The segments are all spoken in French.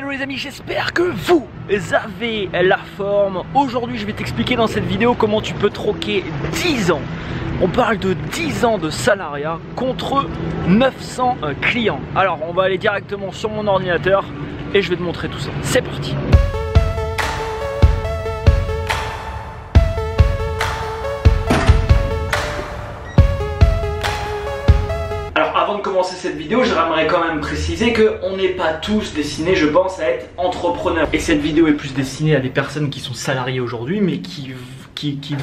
Hello les amis, j'espère que vous avez la forme. Aujourd'hui je vais t'expliquer dans cette vidéo comment tu peux troquer 10 ans. On parle de 10 ans de salariat contre 900 clients. Alors on va aller directement sur mon ordinateur et je vais te montrer tout ça. C'est parti. Avant de commencer cette vidéo, j'aimerais quand même préciser qu'on n'est pas tous destinés, je pense, à être entrepreneurs. Et cette vidéo est plus destinée à des personnes qui sont salariées aujourd'hui, mais qui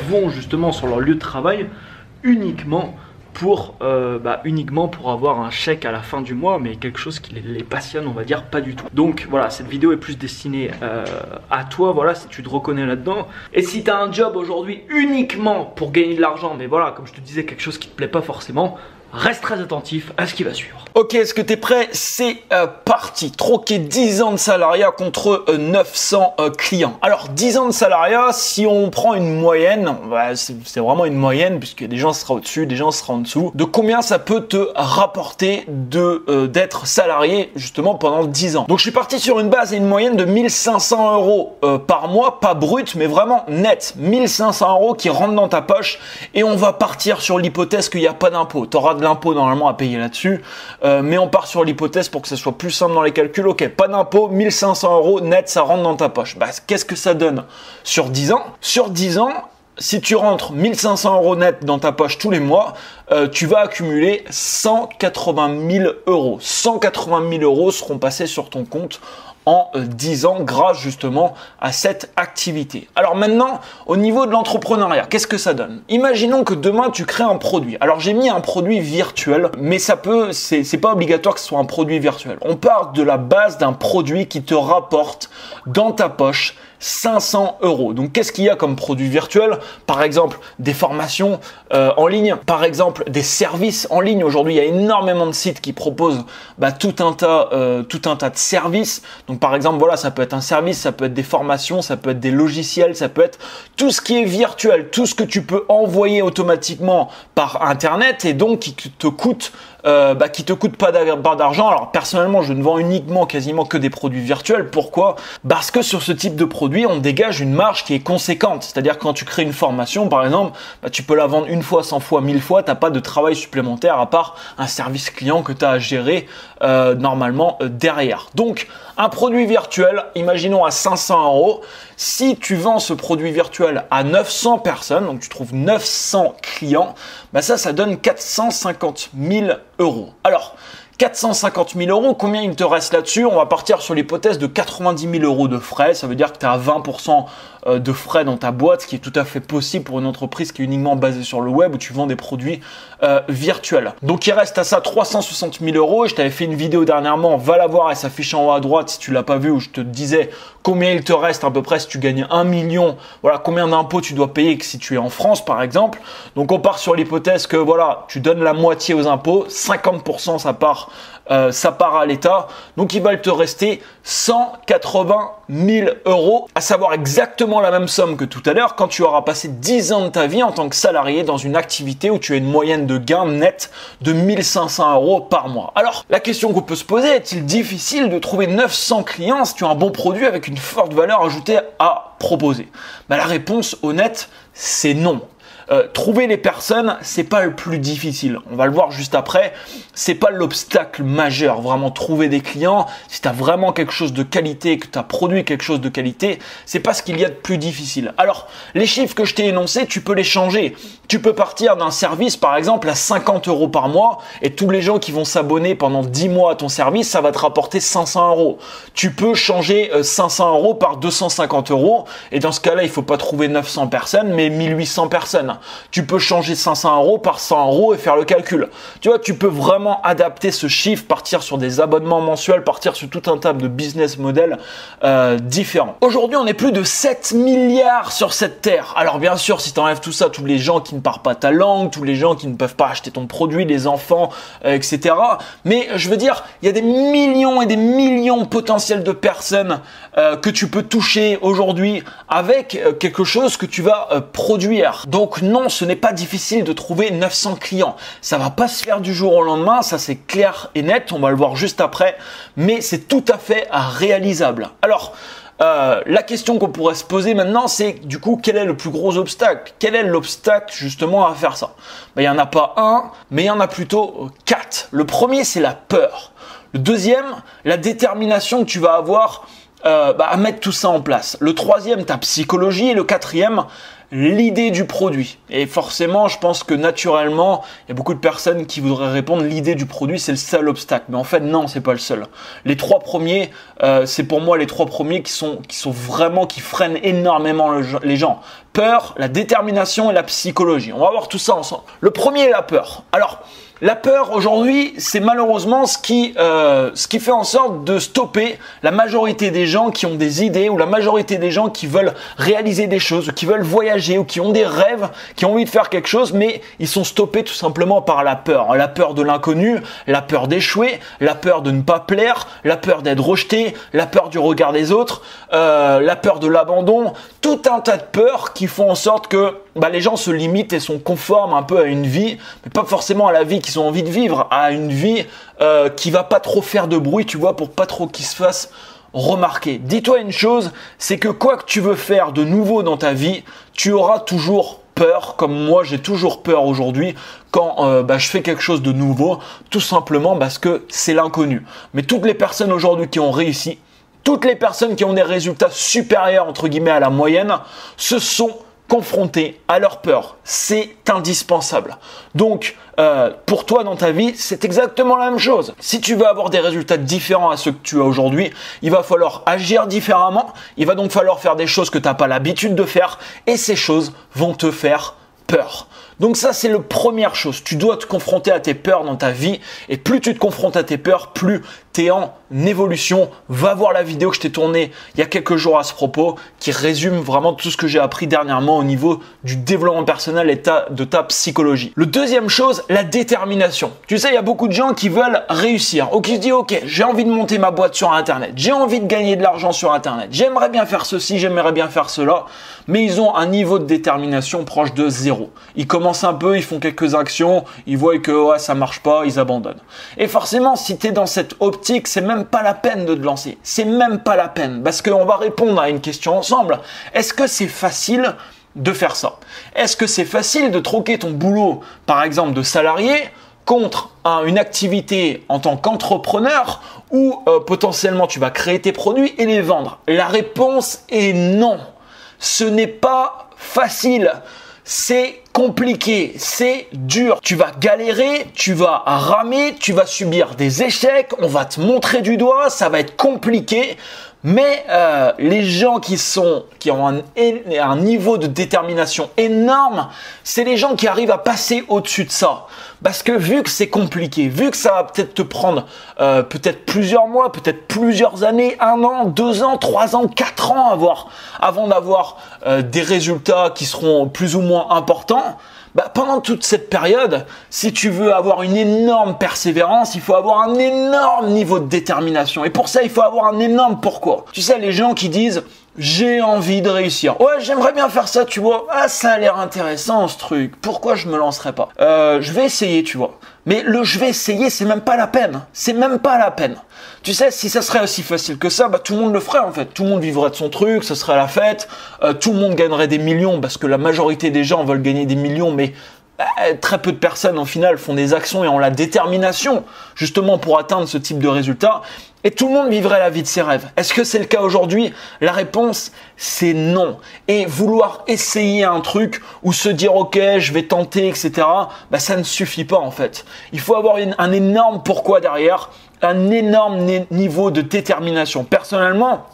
vont justement sur leur lieu de travail uniquement pour avoir un chèque à la fin du mois, mais quelque chose qui les passionne, on va dire, pas du tout. Donc voilà, cette vidéo est plus destinée à toi, voilà, si tu te reconnais là-dedans. Et si tu as un job aujourd'hui uniquement pour gagner de l'argent, mais voilà, comme je te disais, quelque chose qui te plaît pas forcément, reste très attentif à ce qui va suivre. Ok, est-ce que tu es prêt? C'est parti. Troquer 10 ans de salariat contre 900 clients. Alors 10 ans de salariat, si on prend une moyenne, c'est vraiment une moyenne puisque des gens sera au-dessus, des gens sera en dessous. De combien ça peut te rapporter d'être salarié justement pendant 10 ans? Donc je suis parti sur une base et une moyenne de 1500 € par mois, pas brut mais vraiment net. 1500 € qui rentrent dans ta poche et on va partir sur l'hypothèse qu'il n'y a pas d'impôt. Tu auras de l'impôt normalement à payer là-dessus, mais on part sur l'hypothèse pour que ce soit plus simple dans les calculs. Ok, pas d'impôt, 1500 € net, ça rentre dans ta poche. Bah, qu'est-ce que ça donne sur 10 ans? Sur 10 ans, si tu rentres 1500 € net dans ta poche tous les mois, tu vas accumuler 180 000 €. 180 000 € seront passés sur ton compte en 10 ans grâce justement à cette activité. Alors maintenant, au niveau de l'entrepreneuriat, qu'est-ce que ça donne? Imaginons que demain tu crées un produit. Alors j'ai mis un produit virtuel, mais c'est pas obligatoire que ce soit un produit virtuel. On part de la base d'un produit qui te rapporte dans ta poche 500 €. Donc qu'est-ce qu'il y a comme produit virtuel? Par exemple des formations en ligne, par exemple des services en ligne. Aujourd'hui il y a énormément de sites qui proposent tout un tas de services. Donc par exemple voilà, ça peut être un service, ça peut être des formations, ça peut être des logiciels, ça peut être tout ce qui est virtuel, tout ce que tu peux envoyer automatiquement par internet et donc qui te coûte pas d'argent. Alors personnellement je ne vends quasiment que des produits virtuels. Pourquoi? Parce que sur ce type de produit on dégage une marge qui est conséquente. C'est-à-dire quand tu crées une formation par exemple, tu peux la vendre une fois, 100 fois, 1000 fois, t'as pas de travail supplémentaire à part un service client que tu as à gérer normalement derrière. Donc un produit virtuel, imaginons à 500 €, si tu vends ce produit virtuel à 900 personnes, donc tu trouves 900 clients, ça donne 450 000 €. Alors, 450 000 €, combien il te reste là-dessus? On va partir sur l'hypothèse de 90 000 € de frais. Ça veut dire que tu as 20% de frais dans ta boîte, ce qui est tout à fait possible pour une entreprise qui est uniquement basée sur le web où tu vends des produits virtuels. Donc il reste à ça 360 000 € et je t'avais fait une vidéo dernièrement, va la voir, elle s'affiche en haut à droite si tu l'as pas vue, où je te disais combien il te reste à peu près si tu gagnes 1 million, voilà combien d'impôts tu dois payer si tu es en France par exemple. Donc on part sur l'hypothèse que voilà, tu donnes la moitié aux impôts, 50% ça part à l'État, donc il va te rester 180 000 €, à savoir exactement la même somme que tout à l'heure quand tu auras passé 10 ans de ta vie en tant que salarié dans une activité où tu as une moyenne de gain net de 1500 € par mois. Alors la question qu'on peut se poser, est-il difficile de trouver 900 clients si tu as un bon produit avec une forte valeur ajoutée à proposer? La réponse honnête, c'est non. Trouver les personnes, c'est pas le plus difficile. On va le voir juste après. C'est pas l'obstacle majeur. Vraiment trouver des clients, si tu as vraiment quelque chose de qualité, que tu as produit quelque chose de qualité, c'est pas ce qu'il y a de plus difficile. Alors, les chiffres que je t'ai énoncés, tu peux les changer. Tu peux partir d'un service, par exemple, à 50 € par mois et tous les gens qui vont s'abonner pendant 10 mois à ton service, ça va te rapporter 500 €. Tu peux changer 500 € par 250 € et dans ce cas-là, il faut pas trouver 900 personnes, mais 1800 personnes. Tu peux changer 500 € par 100 € et faire le calcul. Tu vois, tu peux vraiment adapter ce chiffre, partir sur des abonnements mensuels, partir sur tout un tas de business models différents. Aujourd'hui, on est plus de 7 milliards sur cette terre. Alors bien sûr, si tu enlèves tout ça, tous les gens qui ne parlent pas ta langue, tous les gens qui ne peuvent pas acheter ton produit, les enfants, etc. Mais je veux dire, il y a des millions et des millions potentiels de personnes que tu peux toucher aujourd'hui avec quelque chose que tu vas produire. Donc non, ce n'est pas difficile de trouver 900 clients. Ça va pas se faire du jour au lendemain, ça c'est clair et net, on va le voir juste après, mais c'est tout à fait réalisable. Alors, la question qu'on pourrait se poser maintenant, c'est du coup, quel est le plus gros obstacle? Quel est l'obstacle justement à faire ça? Il n'y en a pas un, mais il y en a plutôt 4. Le premier, c'est la peur. Le deuxième, la détermination que tu vas avoir à mettre tout ça en place. Le troisième, ta psychologie. Et le quatrième, l'idée du produit. Et forcément, je pense que naturellement, il y a beaucoup de personnes qui voudraient répondre l'idée du produit, c'est le seul obstacle. Mais en fait, non, c'est pas le seul. Les trois premiers, c'est pour moi les trois premiers qui freinent énormément les gens. Peur, la détermination et la psychologie. On va voir tout ça ensemble. Le premier est la peur. Alors, la peur aujourd'hui, c'est malheureusement ce qui fait en sorte de stopper la majorité des gens qui ont des idées ou la majorité des gens qui veulent réaliser des choses, ou qui veulent voyager ou qui ont des rêves, qui ont envie de faire quelque chose, mais ils sont stoppés tout simplement par la peur. La peur de l'inconnu, la peur d'échouer, la peur de ne pas plaire, la peur d'être rejeté, la peur du regard des autres, la peur de l'abandon, tout un tas de peurs qui font en sorte que les gens se limitent et sont conformes un peu à une vie, mais pas forcément à la vie qu'ils ont envie de vivre, à une vie qui va pas trop faire de bruit, tu vois, pour pas trop qu'ils se fassent remarquer. Dis-toi une chose, c'est que quoi que tu veux faire de nouveau dans ta vie, tu auras toujours peur, comme moi j'ai toujours peur aujourd'hui quand je fais quelque chose de nouveau, tout simplement parce que c'est l'inconnu. Mais toutes les personnes aujourd'hui qui ont réussi, toutes les personnes qui ont des résultats supérieurs entre guillemets à la moyenne, se sont confrontés à leur peur. C'est indispensable. Donc, pour toi dans ta vie, c'est exactement la même chose. Si tu veux avoir des résultats différents à ceux que tu as aujourd'hui, il va falloir agir différemment. Il va donc falloir faire des choses que tu n'as pas l'habitude de faire et ces choses vont te faire peur. Donc ça, c'est la première chose. Tu dois te confronter à tes peurs dans ta vie et plus tu te confrontes à tes peurs, plus tu es en évolution. Va voir la vidéo que je t'ai tournée il y a quelques jours à ce propos qui résume vraiment tout ce que j'ai appris dernièrement au niveau du développement personnel et de ta psychologie. Le deuxième chose, la détermination. Tu sais, il y a beaucoup de gens qui veulent réussir ou qui se disent « Ok, j'ai envie de monter ma boîte sur Internet, j'ai envie de gagner de l'argent sur Internet, j'aimerais bien faire ceci, j'aimerais bien faire cela », mais ils ont un niveau de détermination proche de 0. Ils commencent un peu, ils font quelques actions, ils voient que ça marche pas, ils abandonnent. Et forcément, si tu es dans cette optique, c'est même pas la peine de te lancer. C'est même pas la peine parce qu'on va répondre à une question ensemble. Est-ce que c'est facile de faire ça? Est-ce que c'est facile de troquer ton boulot, par exemple de salarié, contre une activité en tant qu'entrepreneur où potentiellement tu vas créer tes produits et les vendre? La réponse est non. Ce n'est pas facile. C'est compliqué, c'est dur. Tu vas galérer, tu vas ramer, tu vas subir des échecs, on va te montrer du doigt, ça va être compliqué. Mais les gens qui ont un niveau de détermination énorme, c'est les gens qui arrivent à passer au-dessus de ça. Parce que vu que c'est compliqué, vu que ça va peut-être te prendre peut-être plusieurs mois, peut-être plusieurs années, 1 an, 2 ans, 3 ans, 4 ans avant d'avoir des résultats qui seront plus ou moins importants, pendant toute cette période, si tu veux avoir une énorme persévérance, il faut avoir un énorme niveau de détermination. Et pour ça, il faut avoir un énorme pourquoi. Tu sais, les gens qui disent « j'ai envie de réussir ». Ouais, j'aimerais bien faire ça, tu vois. Ah, ça a l'air intéressant ce truc. Pourquoi je me lancerais pas? Je vais essayer, tu vois. Mais le « je vais essayer », c'est même pas la peine. C'est même pas la peine. Tu sais, si ça serait aussi facile que ça, tout le monde le ferait en fait. Tout le monde vivrait de son truc, ce serait la fête. Tout le monde gagnerait des millions parce que la majorité des gens veulent gagner des millions, mais très peu de personnes au final font des actions et ont la détermination justement pour atteindre ce type de résultat. Et tout le monde vivrait la vie de ses rêves. Est-ce que c'est le cas aujourd'hui? La réponse, c'est non. Et vouloir essayer un truc ou se dire « Ok, je vais tenter, etc. » ça ne suffit pas en fait. Il faut avoir un énorme pourquoi derrière, un énorme niveau de détermination. Personnellement,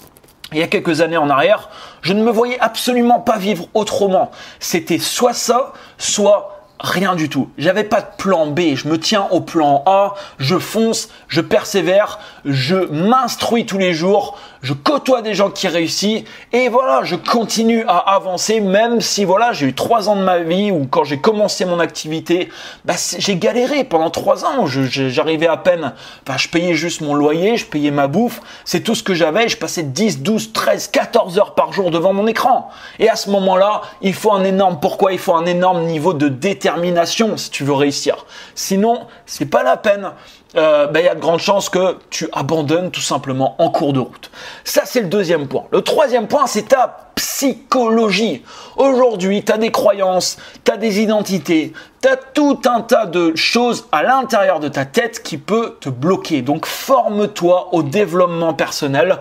il y a quelques années en arrière, je ne me voyais absolument pas vivre autrement. C'était soit ça, soit Rien du tout. J'avais pas de plan B. Je me tiens au plan A. Je fonce, je persévère, je m'instruis tous les jours. Je côtoie des gens qui réussissent et voilà, je continue à avancer même si voilà, j'ai eu 3 ans de ma vie où quand j'ai commencé mon activité, j'ai galéré pendant 3 ans. J'arrivais à peine, je payais juste mon loyer, je payais ma bouffe, c'est tout ce que j'avais. Je passais 10, 12, 13, 14 heures par jour devant mon écran. Et à ce moment-là, il faut un énorme niveau de détermination si tu veux réussir. Sinon, c'est pas la peine. Il y a de grandes chances que tu abandonnes tout simplement en cours de route. Ça, c'est le deuxième point. Le troisième point, c'est ta psychologie. Aujourd'hui, tu as des croyances, tu as des identités, tu as tout un tas de choses à l'intérieur de ta tête qui peut te bloquer. Donc, forme-toi au développement personnel.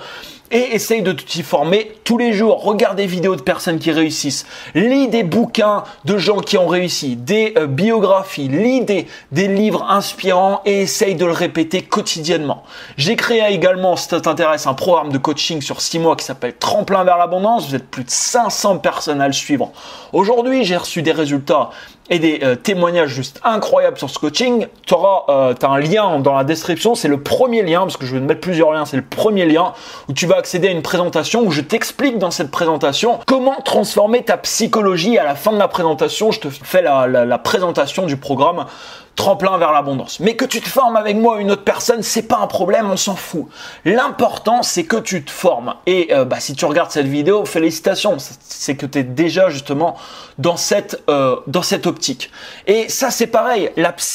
Et essaye de t'y former tous les jours. Regarde des vidéos de personnes qui réussissent. Lis des bouquins de gens qui ont réussi, des biographies, lis des livres inspirants et essaye de le répéter quotidiennement. J'ai créé également, si ça t'intéresse, un programme de coaching sur 6 mois qui s'appelle Tremplin vers l'abondance. Vous êtes plus de 500 personnes à le suivre. Aujourd'hui, j'ai reçu des résultats et des témoignages juste incroyables sur ce coaching. Tu as un lien dans la description, c'est le premier lien, parce que je vais te mettre plusieurs liens, c'est le premier lien où tu vas accéder à une présentation où je t'explique dans cette présentation comment transformer ta psychologie. À la fin de la présentation, je te fais la présentation du programme Tremplin vers l'abondance. Mais que tu te formes avec moi ou une autre personne, c'est pas un problème, on s'en fout. L'important, c'est que tu te formes. Et si tu regardes cette vidéo, félicitations, c'est que tu es déjà justement dans cette optique. Et ça, c'est pareil,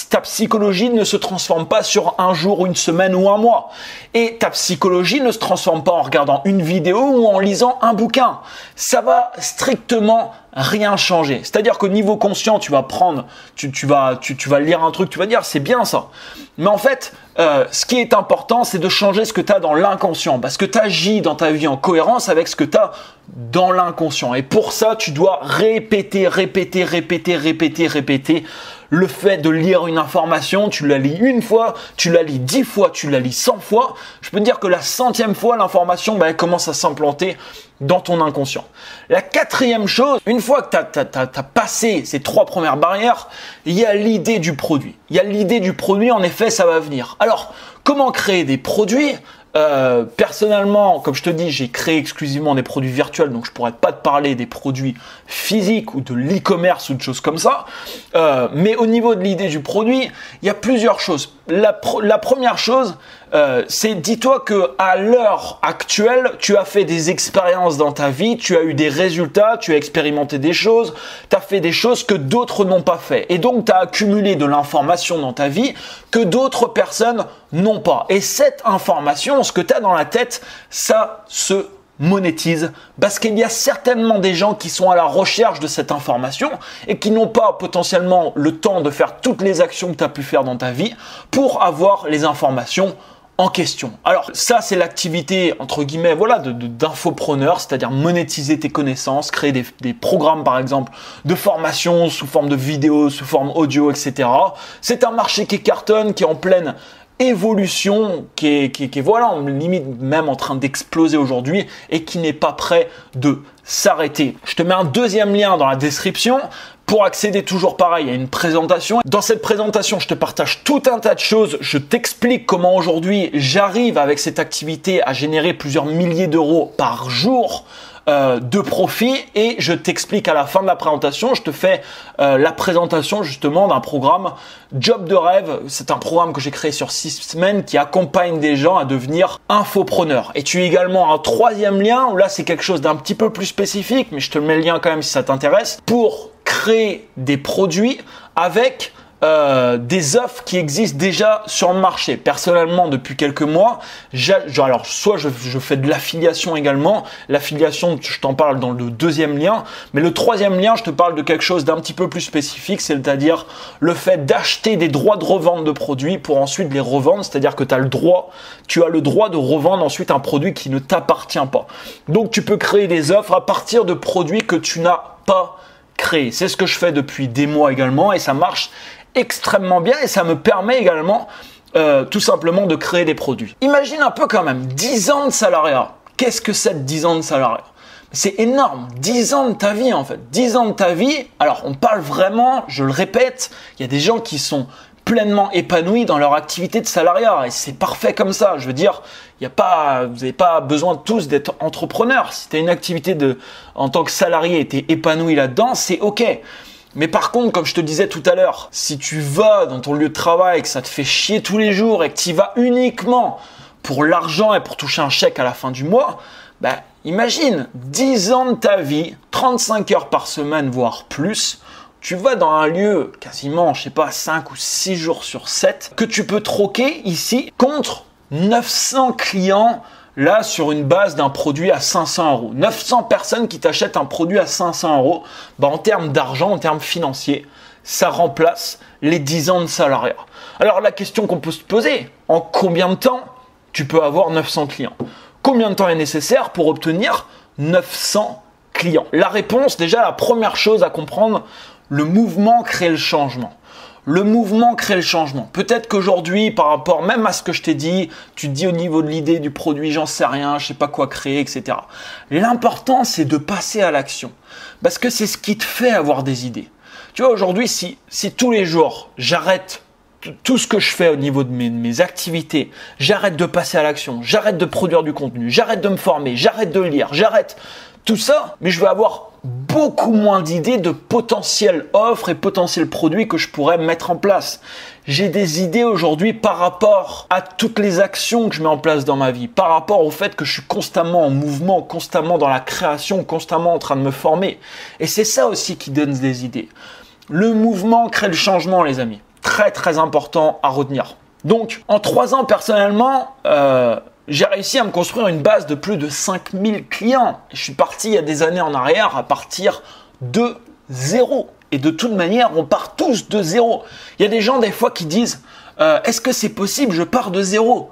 ta psychologie ne se transforme pas sur un jour, une semaine ou un mois. Et ta psychologie ne se transforme pas en regardant une vidéo ou en lisant un bouquin. Ça va strictement rien changer. C'est-à-dire qu'au niveau conscient, tu vas prendre, tu vas lire un truc, tu vas dire c'est bien ça. Mais en fait, ce qui est important, c'est de changer ce que tu as dans l'inconscient. Parce que tu agis dans ta vie en cohérence avec ce que tu as dans l'inconscient. Et pour ça, tu dois répéter le fait de lire une information. Tu la lis une fois, tu la lis 10 fois, tu la lis 100 fois. Je peux te dire que la 100e fois, l'information elle commence à s'implanter dans ton inconscient. La 4e chose, une fois que tu as passé ces 3 premières barrières, il y a l'idée du produit. Il y a l'idée du produit, en effet, ça va venir. Alors, comment créer des produits ? Personnellement, comme je te dis, j'ai créé exclusivement des produits virtuels, donc je pourrais pas te parler des produits physiques ou de l'e-commerce ou de choses comme ça. Mais au niveau de l'idée du produit, il y a plusieurs choses. La première chose, c'est dis-toi que à l'heure actuelle, tu as fait des expériences dans ta vie, tu as eu des résultats, tu as expérimenté des choses, tu as fait des choses que d'autres n'ont pas fait. Et donc, tu as accumulé de l'information dans ta vie que d'autres personnes n'ont pas. Et cette information, ce que tu as dans la tête, ça se monétise parce qu'il y a certainement des gens qui sont à la recherche de cette information et qui n'ont pas potentiellement le temps de faire toutes les actions que tu as pu faire dans ta vie pour avoir les informations en question. Alors ça, c'est l'activité entre guillemets d'infopreneur, c'est-à-dire monétiser tes connaissances, créer des programmes par exemple de formation sous forme de vidéo, sous forme audio, etc. C'est un marché qui cartonne, qui est en pleine évolution, qui est limite même en train d'exploser aujourd'hui et qui n'est pas prêt de s'arrêter. Je te mets un 2e lien dans la description. Pour accéder, toujours pareil, à une présentation. Dans cette présentation, je te partage tout un tas de choses. Je t'explique comment aujourd'hui j'arrive avec cette activité à générer plusieurs milliers d'euros par jour de profit, et je t'explique à la fin de la présentation, je te fais la présentation justement d'un programme Job de rêve. C'est un programme que j'ai créé sur 6 semaines qui accompagne des gens à devenir infopreneurs. Et tu as également un 3e lien où là c'est quelque chose d'un petit peu plus spécifique, mais je te mets le lien quand même si ça t'intéresse, pour créer des produits avec des offres qui existent déjà sur le marché. Personnellement, depuis quelques mois, soit je fais de l'affiliation également. L'affiliation, je t'en parle dans le 2e lien. Mais le 3e lien, je te parle de quelque chose d'un petit peu plus spécifique, c'est-à-dire le fait d'acheter des droits de revente de produits pour ensuite les revendre. C'est-à-dire que tu as le droit de revendre ensuite un produit qui ne t'appartient pas. Donc, tu peux créer des offres à partir de produits que tu n'as pas créés. C'est ce que je fais depuis des mois également et ça marche extrêmement bien et ça me permet également tout simplement de créer des produits. Imagine un peu quand même 10 ans de salariat. Qu'est-ce que c'est 10 ans de salariat ? C'est énorme, 10 ans de ta vie en fait, 10 ans de ta vie. Alors on parle vraiment, je le répète, il y a des gens qui sont pleinement épanouis dans leur activité de salariat et c'est parfait comme ça. Je veux dire, vous n'avez pas besoin tous d'être entrepreneur. Si tu as une activité en tant que salarié et tu es épanoui là-dedans, c'est ok. Mais par contre, comme je te disais tout à l'heure, si tu vas dans ton lieu de travail, que ça te fait chier tous les jours et que tu y vas uniquement pour l'argent et pour toucher un chèque à la fin du mois, imagine 10 ans de ta vie, 35 heures par semaine, voire plus. Tu vas dans un lieu quasiment, 5 ou 6 jours sur 7 que tu peux troquer ici contre 900 clients là sur une base d'un produit à 500 euros. 900 personnes qui t'achètent un produit à 500 euros. En termes d'argent, en termes financiers, ça remplace les 10 ans de salariat. Alors la question qu'on peut se poser, en combien de temps tu peux avoir 900 clients? Combien de temps est nécessaire pour obtenir 900 clients? La réponse, déjà la première chose à comprendre, le mouvement crée le changement. Le mouvement crée le changement. Peut-être qu'aujourd'hui, par rapport même à ce que je t'ai dit, tu te dis au niveau de l'idée du produit, j'en sais rien, je sais pas quoi créer, etc. L'important, c'est de passer à l'action. Parce que c'est ce qui te fait avoir des idées. Tu vois, aujourd'hui, si tous les jours, j'arrête tout ce que je fais au niveau de mes activités, j'arrête de passer à l'action, j'arrête de produire du contenu, j'arrête de me former, j'arrête de lire, j'arrête tout ça, mais je vais avoir beaucoup moins d'idées de potentielles offres et potentiels produits que je pourrais mettre en place. J'ai des idées aujourd'hui par rapport à toutes les actions que je mets en place dans ma vie, par rapport au fait que je suis constamment en mouvement, constamment dans la création, constamment en train de me former. Et c'est ça aussi qui donne des idées. Le mouvement crée le changement, les amis. Très très important à retenir. Donc, en 3 ans, personnellement, j'ai réussi à me construire une base de plus de 5000 clients. Je suis parti il y a des années en arrière à partir de zéro. Et de toute manière, on part tous de zéro. Il y a des gens des fois qui disent est-ce que c'est possible, je pars de zéro?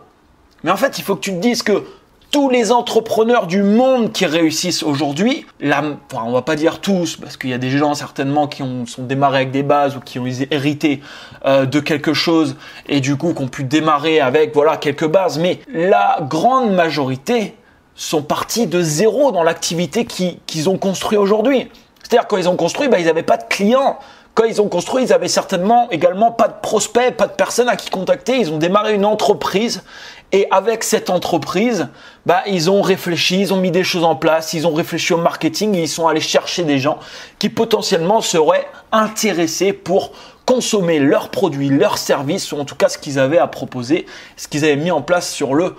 Mais en fait, il faut que tu te dises que tous les entrepreneurs du monde qui réussissent aujourd'hui, on va pas dire tous, parce qu'il y a des gens certainement qui sont démarrés avec des bases ou qui ont hérité de quelque chose et du coup qui ont pu démarrer avec quelques bases, mais la grande majorité sont partis de zéro dans l'activité qu'ils ont construit aujourd'hui. C'est-à-dire quand ils ont construit, ils n'avaient pas de clients. Quand ils ont construit, ils avaient certainement également pas de prospects, pas de personnes à qui contacter. Ils ont démarré une entreprise et avec cette entreprise, ils ont réfléchi, ils ont mis des choses en place, ils ont réfléchi au marketing et ils sont allés chercher des gens qui potentiellement seraient intéressés pour consommer leurs produits, leurs services ou en tout cas ce qu'ils avaient à proposer, ce qu'ils avaient mis en place sur le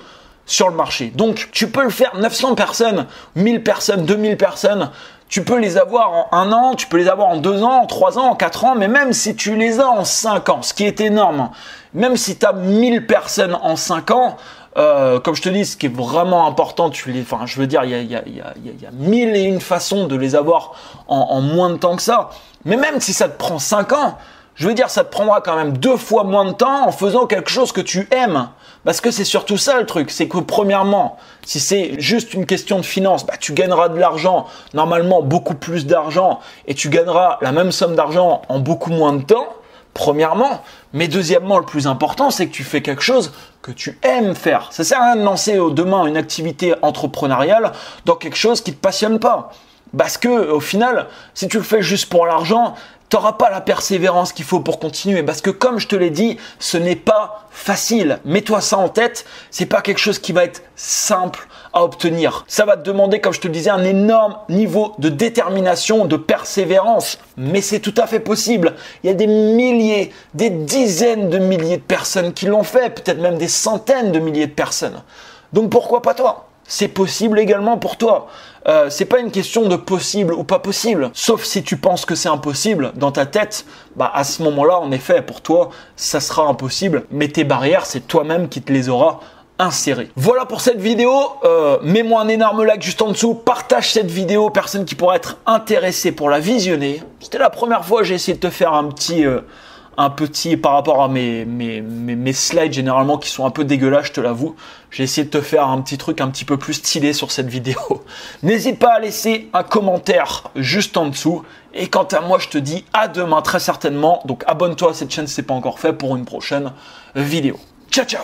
marché. Donc, tu peux le faire 900 personnes, 1000 personnes, 2000 personnes. Tu peux les avoir en 1 an, tu peux les avoir en 2 ans, en 3 ans, en 4 ans, mais même si tu les as en 5 ans, ce qui est énorme, même si tu as 1000 personnes en 5 ans, comme je te dis, ce qui est vraiment important, il y a 1001 façons de les avoir en moins de temps que ça. Mais même si ça te prend 5 ans, je veux dire, ça te prendra quand même 2 fois moins de temps en faisant quelque chose que tu aimes. Parce que c'est surtout ça le truc, c'est que premièrement, si c'est juste une question de finance, tu gagneras de l'argent, normalement beaucoup plus d'argent, et tu gagneras la même somme d'argent en beaucoup moins de temps, premièrement. Mais deuxièmement, le plus important, c'est que tu fais quelque chose que tu aimes faire. Ça sert à rien de lancer demain une activité entrepreneuriale dans quelque chose qui ne te passionne pas. Parce que au final, si tu le fais juste pour l'argent, tu n'auras pas la persévérance qu'il faut pour continuer. Parce que comme je te l'ai dit, ce n'est pas facile. Mets-toi ça en tête, c'est pas quelque chose qui va être simple à obtenir. Ça va te demander, comme je te le disais, un énorme niveau de détermination, de persévérance. Mais c'est tout à fait possible. Il y a des milliers, des dizaines de milliers de personnes qui l'ont fait, peut-être même des centaines de milliers de personnes. Donc pourquoi pas toi ? C'est possible également pour toi. C'est pas une question de possible ou pas possible. Sauf si tu penses que c'est impossible dans ta tête, à ce moment-là, en effet, pour toi, ça sera impossible. Mais tes barrières, c'est toi-même qui te les auras insérées. Voilà pour cette vidéo. Mets-moi un énorme like juste en dessous. Partage cette vidéo aux personnes qui pourraient être intéressées pour la visionner. C'était la première fois que j'ai essayé de te faire un petit par rapport à mes slides généralement qui sont un peu dégueulasses, je te l'avoue. J'ai essayé de te faire un petit truc un petit peu plus stylé sur cette vidéo. N'hésite pas à laisser un commentaire juste en dessous. Et quant à moi, je te dis à demain très certainement. Donc abonne-toi à cette chaîne si ce n'est pas encore fait pour une prochaine vidéo. Ciao, ciao!